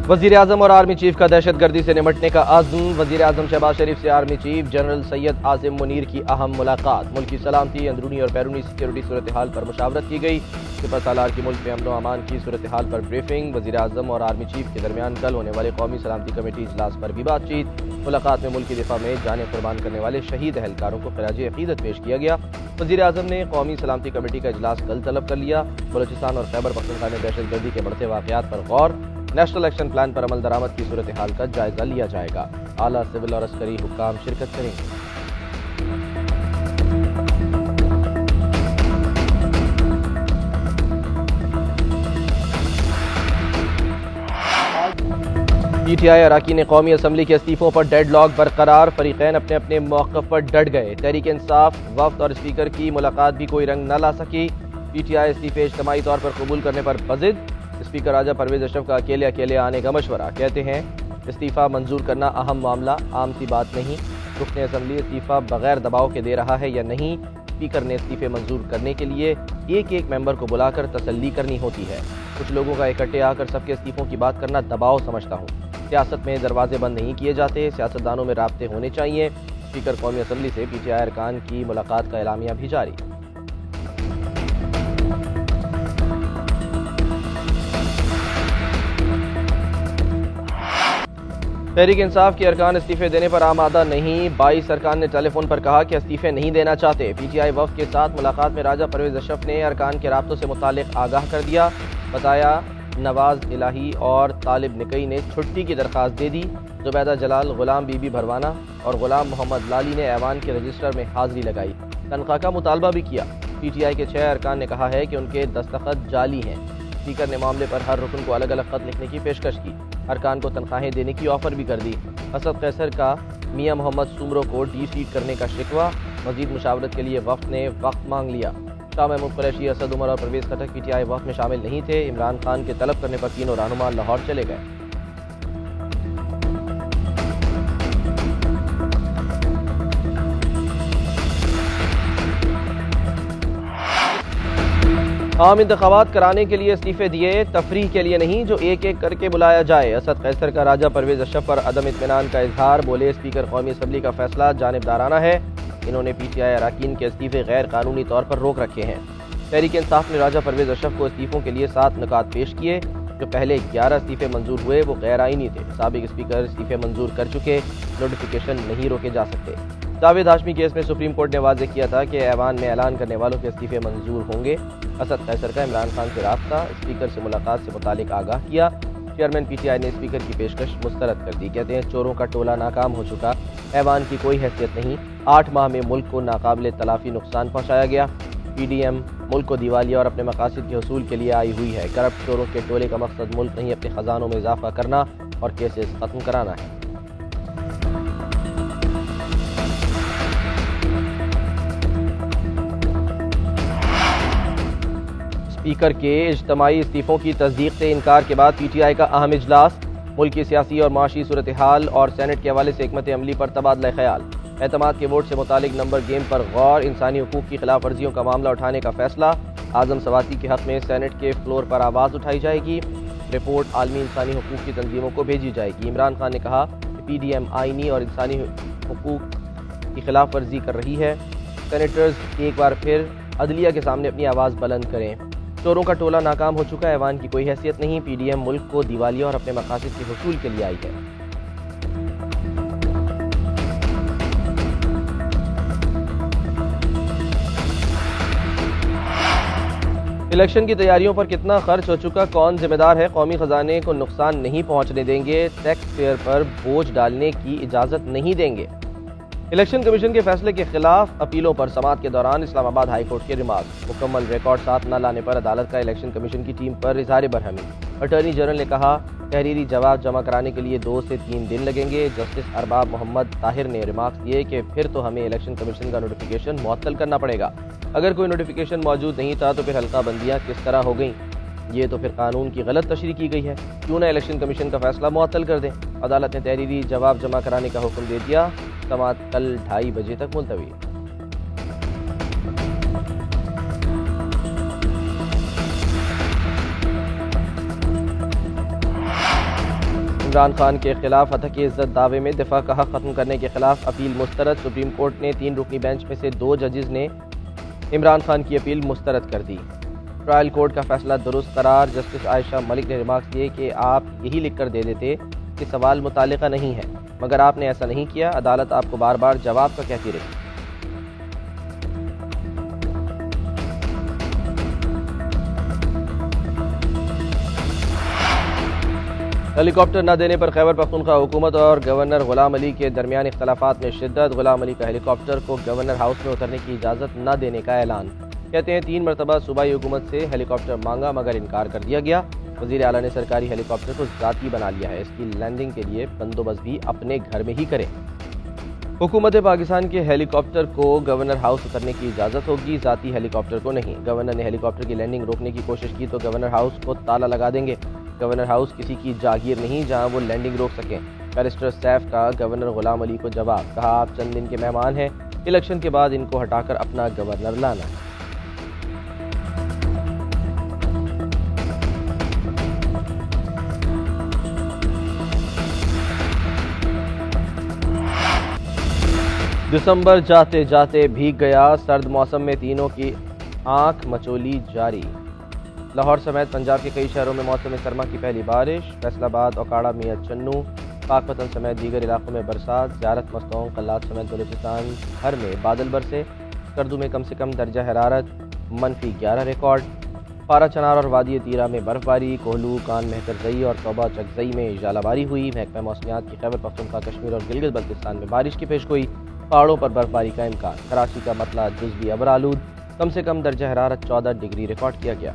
वज़ीर आज़म और army chief का दहशतगर्दी से निपटने का अज़्म। वज़ीर आज़म शहबाज शरीफ से army chief general Syed Asim Munir की अहम मुलाकात। मुल्क की सलामती, अंदरूनी और बैरूनी सिक्योरिटी सूरत हाल पर मुशावरत की गई। सिपह सालार की मुल्क में अमन व अमान की सूरत हाल पर ब्रीफिंग। वज़ीर आज़म और आर्मी चीफ के दरमियान कल होने वाले कौमी सलामती कमेटी इजलास पर भी बातचीत। मुलाकात में मुल्क की दिफा में जानें कुर्बान करने वाले शहीद अहलकारों को खिराज अकीदत पेश किया गया। वज़ीर आज़म ने कौमी सलामती कमेटी का इजलास कल तलब कर लिया। बलूचिस्तान और खैबर पख्तूनख्वा में दहशतगर्दी के बढ़ते वाक़यात पर गौर। नेशनल एक्शन प्लान पर अमल दरामद की सूरत हाल का जायजा लिया जाएगा। आला सिविल और अस्करी हुक्काम शिरकत करेंगे। पीटीआई अरकान कौमी असम्बली के इस्तीफों पर डेडलॉक बरकरार। फरीकैन अपने अपने मौक़िफ़ पर डट गए। तहरीक इंसाफ, वफ़द और स्पीकर की मुलाकात भी कोई रंग न ला सकी। पीटीआई इस्तीफे इज्तिमाई तौर पर कबूल करने पर बज़िद। स्पीकर राजा परवेज अशरफ का अकेले अकेले आने का मशवरा। कहते हैं इस्तीफ़ा मंजूर करना अहम मामला, आम सी बात नहीं। रुकने असम्बली इस्तीफ़ा बगैर दबाव के दे रहा है या नहीं। स्पीकर ने इस्तीफ़े मंजूर करने के लिए एक एक मेंबर को बुलाकर तसल्ली करनी होती है। कुछ लोगों का इकट्ठे आकर सबके इस्तीफ़ों की बात करना दबाव समझता हूँ। सियासत में दरवाजे बंद नहीं किए जाते, सियासतदानों में राब्ते होने चाहिए। स्पीकर कौमी असम्बली से पीटीआई अरकान की मुलाकात का एलामिया भी जारी। तहरीक इंसाफ के अरकान इस्तीफे देने पर आमादा नहीं। 22 अरकान ने टेलीफोन पर कहा कि इस्तीफे नहीं देना चाहते। पीटीआई वफ़द के साथ मुलाकात में राजा परवेज अशरफ ने अरकान के राब्तों से मुतालिक आगाह कर दिया। बताया नवाज इलाही और तालिब निकई ने छुट्टी की दरख्वास्त दे दी। जुबैदा जलाल, गुलाम बीबी भरवाना और गुलाम मोहम्मद लाली ने ऐवान के रजिस्टर में हाजिरी लगाई। तनख्वाह का मुतालबा भी किया। पीटीआई के 6 अरकान ने कहा है कि उनके दस्तखत जाली हैं। स्पीकर ने मामले पर हर रुकन को अलग अलग खत लिखने की पेशकश की। अरकान को तनख्वाहें देने की ऑफर भी कर दी। असद कैसर का मियां मोहम्मद सुमरो को डी-सीट करने का शिकवा। मजीद मुशावरत के लिए वफ़द ने वक्त मांग लिया। शाह महमूद कुरैशी, असद उमर और परवेज खटक पीटीआई वफ़द में शामिल नहीं थे। इमरान खान के तलब करने पर तीनों रहनुमा लाहौर चले गए। आम इंतखाबात कराने के लिए इस्तीफे दिए, तफरीह के लिए नहीं जो एक एक करके बुलाया जाए। असद कैसर का राजा परवेज अशरफ पर अदम इत्मीनान का इजहार। बोले स्पीकर कौमी असम्बली का फैसला जानिबदाराना है। इन्होंने पीटीआई अरकान के इस्तीफे गैर कानूनी तौर पर रोक रखे हैं। तहरीक इंसाफ ने राजा परवेज अशरफ को इस्तीफों के लिए 7 नुकात पेश किए। जो पहले 11 इस्तीफे मंजूर हुए वो गैर आईनी थे। साबिक स्पीकर इस्तीफे मंजूर कर चुके, नोटिफिकेशन नहीं रोके जा सकते। जावेद हाशमी केस में सुप्रीम कोर्ट ने वाज़ेह किया था कि ऐवान में ऐलान करने वालों के इस्तीफे मंजूर होंगे। असद कैसर का इमरान खान से राब्ता, स्पीकर से मुलाकात से मुतालिक आगाह किया। चेयरमैन पीटीआई ने स्पीकर की पेशकश मुस्तरद कर दी। कहते हैं चोरों का टोला नाकाम हो चुका, ऐवान की कोई हैसियत नहीं। 8 माह में मुल्क को नाकाबिले तलाफी नुकसान पहुँचाया गया। पीडीएम मुल्क को दिवालिया और अपने मकासद के हसूल के लिए आई हुई है। करप्ट चोरों के टोले का मकसद मुल्क नहीं अपने खजानों में इजाफा करना और केसेस खत्म कराना है। स्पीकर के इज्तिमाई इस्तीफों की तस्दीक से इनकार के बाद पीटीआई का अहम इजलास। मुल्क की सियासी और माशी सूरत हाल और सेनेट के हवाले से हिकमत अमली पर तबादला ख्याल। एतमाद के वोट से मुतालिक नंबर गेम पर गौर। इंसानी हुकूक की खिलाफ वर्जियों का मामला उठाने का फैसला। आजम सवाती के हक में सेनेट के फ्लोर पर आवाज़ उठाई जाएगी। रिपोर्ट आलमी इंसानी हुकूक की तंजीमों को भेजी जाएगी। इमरान खान ने कहा कि पीडीएम आईनी और इंसानी हुकूक की खिलाफ वर्जी कर रही है। सेनेटर्स एक बार फिर अदलिया के सामने अपनी आवाज़ बुलंद करें। चोरों का टोला नाकाम हो चुका है, ऐवान की कोई हैसियत नहीं। पीडीएम मुल्क को दिवालिया और अपने मकासद के हसूल के लिए आई है। इलेक्शन की तैयारियों पर कितना खर्च हो चुका, कौन जिम्मेदार है? कौमी खजाने को नुकसान नहीं पहुंचने देंगे। टैक्स पेयर पर बोझ डालने की इजाजत नहीं देंगे। इलेक्शन कमीशन के फैसले के खिलाफ अपीलों पर समाअत के दौरान इस्लामाबाद हाई कोर्ट के रिमार्क। मुकम्मल रिकॉर्ड साथ न लाने पर अदालत का इलेक्शन कमीशन की टीम पर इजहार बरहमी। अटॉर्नी जनरल ने कहा तहरीरी जवाब जमा कराने के लिए 2 से 3 दिन लगेंगे। जस्टिस अरबाब मोहम्मद ताहिर ने रिमार्क्स दिए कि फिर तो हमें इलेक्शन कमीशन का नोटिफिकेशन मुअत्तल करना पड़ेगा। अगर कोई नोटिफिकेशन मौजूद नहीं था तो फिर हल्का बंदियाँ किस तरह हो गई? ये तो फिर कानून की गलत तशरीह की गई है। क्यों ना इलेक्शन कमीशन का फैसला मुअत्तल कर दें। अदालत ने तहरीरी जवाब जमा कराने का हुक्म दे दिया। समाअत कल 2:30 बजे तक मुलतवी। इमरान खान के खिलाफ हतक इज्जत दावे में दिफा का हक खत्म करने के खिलाफ अपील मुस्तरद। सुप्रीम कोर्ट ने 3 रुकनी बेंच में से 2 जजेस ने इमरान खान की अपील मुस्तरद कर दी। ट्रायल कोर्ट का फैसला दुरुस्त करार। जस्टिस आयशा मलिक ने रिमार्क्स दिए कि आप यही लिख कर दे देते कि सवाल मुतालिका नहीं है, मगर आपने ऐसा नहीं किया। अदालत आपको बार बार जवाब का कहती रही। हेलीकॉप्टर न देने पर खैबर पख्तूनख्वा हुकूमत और गवर्नर गुलाम अली के दरमियान इख्तलाफात में शिद्दत। गुलाम अली का हेलीकॉप्टर को गवर्नर हाउस में उतरने की इजाज़त न देने का ऐलान। कहते हैं 3 मरतबा सूबाई हुकूमत से हेलीकॉप्टर मांगा मगर इनकार कर दिया गया। वज़ीर आला ने सरकारी हेलीकॉप्टर को ज़ाती बना लिया है, इसकी लैंडिंग के लिए बंदोबस्त भी अपने घर में ही करें। हुकूमत पाकिस्तान के हेलीकॉप्टर को गवर्नर हाउस उतरने की इजाज़त होगी, ज़ाती हेलीकॉप्टर को नहीं। गवर्नर ने हेलीकॉप्टर की लैंडिंग रोकने की कोशिश की तो गवर्नर हाउस को ताला लगा देंगे। गवर्नर हाउस किसी की जागीर नहीं जहां वो लैंडिंग रोक सकें। बैरिस्टर सैफ का गवर्नर गुलाम अली को जवाब। कहा, आप चंद दिन के मेहमान हैं, इलेक्शन के बाद इनको हटाकर अपना गवर्नर लाना है। दिसंबर जाते जाते भीग गया, सर्द मौसम में तीनों की आंख मचोली जारी। लाहौर समेत पंजाब के कई शहरों में मौसम सरमा की पहली बारिश। फैसलाबाद, ओकाड़ा, मियां चन्नू, पाकपतन समेत दीगर इलाकों में बरसात। ज़ियारत मस्तों, कल्लात समेत बलूचिस्तान भर में बादल बरसे। स्कर्दू में कम से कम दर्जा हरारत -11 रिकॉर्ड। पारा चनार और वादी तीरा में बर्फबारी। कोहलू, कान महकरजई और तौबा चकजई में जालाबारी हुई। महकमा मौसमियात की खैबर पख्तूनख्वा, कश्मीर और गिलगित बल्तिस्तान में बारिश की पेशगोई। पहाड़ों पर बर्फबारी का इम्कान। कराची का मतला जुज़वी अबरालूद, कम से कम दर्जा हरारत 14 डिग्री रिकॉर्ड किया गया।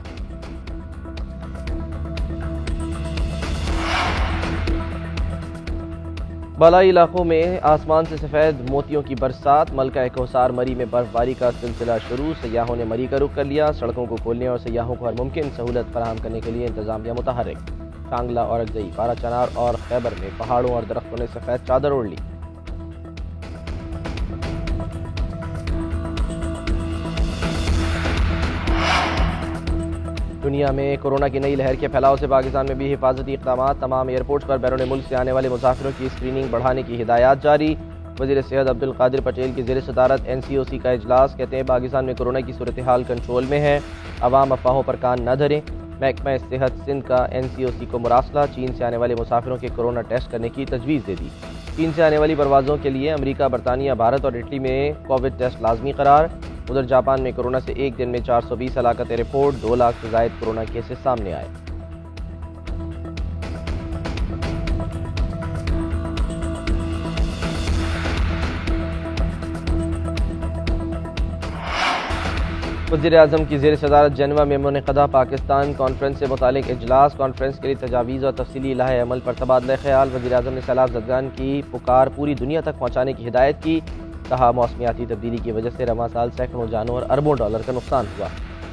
बालाई इलाकों में आसमान से सफ़ेद मोतियों की बरसात। मलका कोसार मरी में बर्फबारी का सिलसिला शुरू। सयाहों ने मरी का रुख कर लिया। सड़कों को खोलने और सयाहों को हर मुमकिन सहूलत फराहम करने के लिए इंतजामिया मुतहर्रिक। शांगला, औरकजई, पारा चनार और खैबर में पहाड़ों और दरख्तों ने सफ़ेद चादर ओढ़ ली। दुनिया में कोरोना की नई लहर के फैलाव से पाकिस्तान में भी हिफाजती इक़दाम। तमाम एयरपोर्ट पर बैरून मुल्क से आने वाले मुसाफिरों की स्क्रीनिंग बढ़ाने की हिदायत जारी। वज़ीर सेहत अब्दुल कादिर पटेल की ज़ेर सदारत NCOC का इजलास। कहते हैं पाकिस्तान में कोरोना की सूरत हाल कंट्रोल में है, अवाम अफवाहों पर कान न धरें। महकमा सेहत सिंध का NCOC को मुरासला। चीन से आने वाले मुसाफिरों के कोरोना टेस्ट करने की तजवीज़ दे दी। चीन से आने वाली परवाज़ों के लिए अमरीका, बरतानिया, भारत और इटली में कोविड टेस्ट लाजमी करार। उधर जापान में कोरोना से एक दिन में 420 हलाकतें रिपोर्ट। 2 लाख से ज़ायद कोरोना केसेस सामने आए। वज़ीर-ए-आज़म की ज़ेर सदारत जेनेवा में मुनक़दा पाकिस्तान कॉन्फ्रेंस से मुतालिक इजलास। कॉन्फ्रेंस के लिए तजावीज़ और तफसीली लाहे अमल पर तबादला ख्याल। वज़ीर-ए-आज़म ने सैलाब ज़दगान की पुकार पूरी दुनिया तक पहुँचाने की हिदायत की। कहा, मौसमियाती तब्दीली की वजह से रवां साल सैकड़ों जानों और अरबों डॉलर का नुकसान हुआ।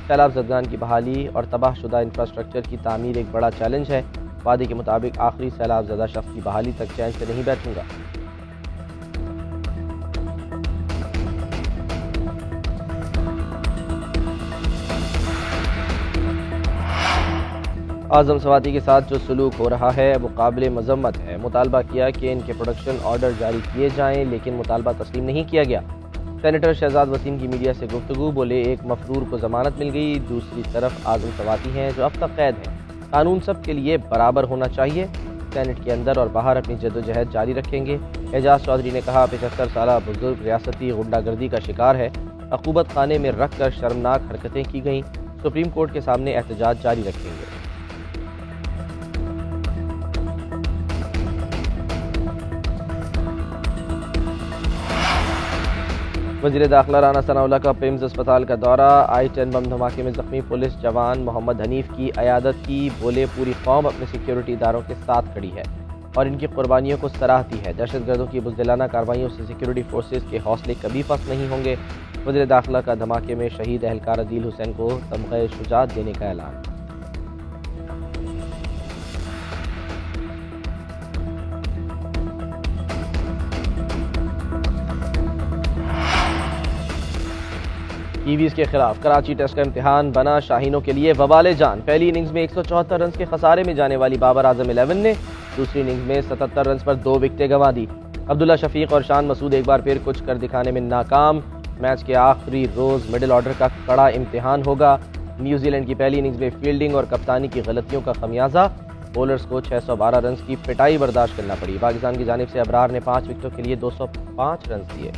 सैलाब ज़दगान की बहाली और तबाहशुदा इंफ्रास्ट्रक्चर की तामीर एक बड़ा चैलेंज है। वादे के मुताबिक आखिरी सैलाब ज़दा शख्स की बहाली तक चैन से नहीं बैठूंगा। आज़म सवाती के साथ जो सलूक हो रहा है वो काबिल मज़म्मत है। मुतालबा किया कि इनके प्रोडक्शन ऑर्डर जारी किए जाएँ, लेकिन मुतालबा तस्लीम नहीं किया गया। सेनेटर शहजाद वसीम की मीडिया से गुफ्तगू। बोले, एक मफरूर को जमानत मिल गई, दूसरी तरफ आज़म सवाती हैं जो अब तक कैद हैं। कानून सब के लिए बराबर होना चाहिए। सेनेट के अंदर और बाहर अपनी जद्दोजहद जारी रखेंगे। एजाज चौधरी ने कहा, 75 साल बुजुर्ग रियासती गुंडागर्दी का शिकार है। अकूबत खाने में रख कर शर्मनाक हरकतें की गईं। सुप्रीम कोर्ट के सामने एहतजाज जारी रखेंगे। वज़ीर दाखिला राना सनाउल्लाह का पिम्स अस्पताल का दौरा। I-10 बम धमाके में जख्मी पुलिस जवान मोहम्मद हनीफ की अयादत की। बोले, पूरी कौम अपने सिक्योरिटी इदारों के साथ खड़ी है और इनकी कुर्बानियों को सराहती है। दहशतगर्दों की बुज़दिलाना कार्रवाइयों से सिक्योरिटी फोर्सेज के हौसले कभी पस्त नहीं होंगे। वज़ीर दाखिला का धमाके में शहीद एहलकार अदील हुसैन को तमग़े शुजाअत देने का ऐलान। कीवीज के खिलाफ कराची टेस्ट का इम्तिहान बना शाहीनों के लिए वबाले जान। पहली इनिंग्स में 174 रन के खसारे में जाने वाली बाबर आजम 11 ने दूसरी इनिंग्स में 77 रन पर 2 विकेटें गंवा दी। अब्दुल्ला शफीक और शान मसूद एक बार फिर कुछ कर दिखाने में नाकाम। मैच के आखिरी रोज मिडिल ऑर्डर का कड़ा इम्तिहान होगा। न्यूजीलैंड की पहली इनिंग्स में फील्डिंग और कप्तानी की गलतियों का खमियाजा। बॉलर्स को 612 रन की पिटाई बर्दाश्त करना पड़ी। पाकिस्तान की जानिब से अबरार ने 5 विकेटों के लिए 205 रन दिए।